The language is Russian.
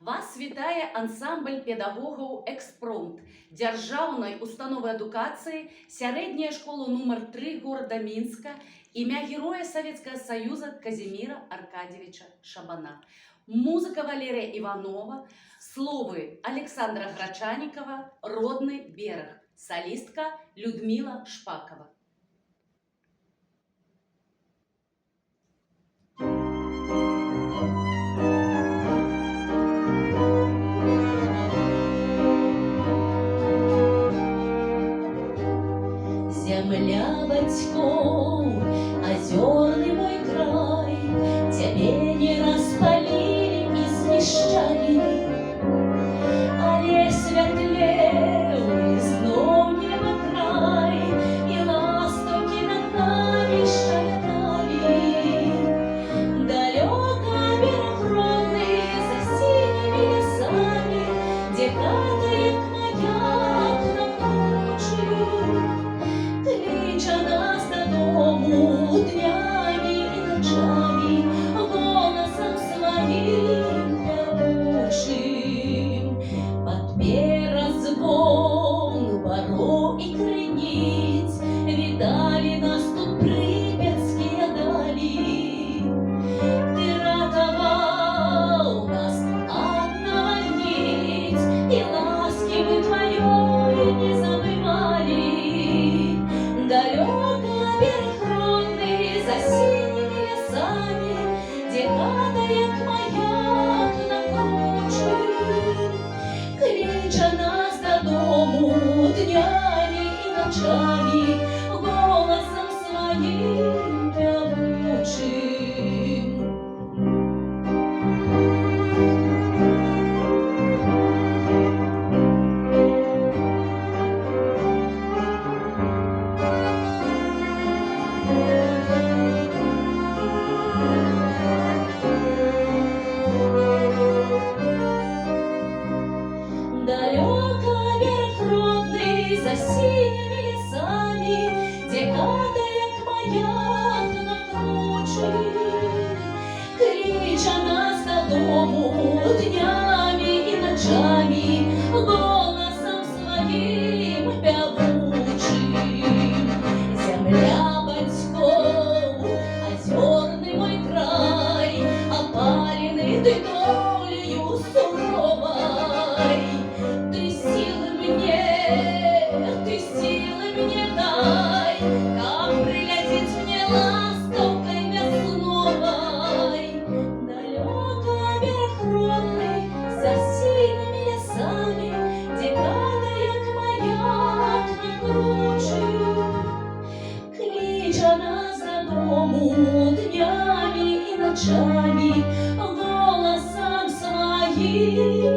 Вас вітае ансамбль педагогаў «Экспромт» дзяржаўнай установы адукацыі, сярэдняя школа нумар 3 горада Мінска, імя героя Советского Союза Казимира Аркадьевича Шабана. Музыка Валерия Иванова, словы Александра Грачаникова, «Родный берег», солистка Людмила Шпакова. Земля батьков, озерный мой край, тебе не распалили и смещали, але святлеў знов неба край, и ластовки над нами щебетали. Далеко берег родный за синими лесами, где падает маяк на ночью. Клича нас додому днями и ночами, голосом своим певучим. Под перезвон баров и крыниц видали нас тут припятские дали. Ты ратовал нас от наводниц, и ласки мы твоей не забывали. Далеко берег родный за синими лесами, где падает маяк на круче. Клича нас додому днями и ночами, голосом своим певучим. Далеко берег родный за синими лесами, где падает маяк на круче. Клича нас додому днями и ночами, голосом своим певучим. Земля батьков, озерный мой край, опаленный ты долею суровой. Ты силы мне дай, как прилетит мне ластовкой весновой. Далеко берег родный за синими лесами, где падает маяк на круче. Клича нас додому днями и ночами, голосом своим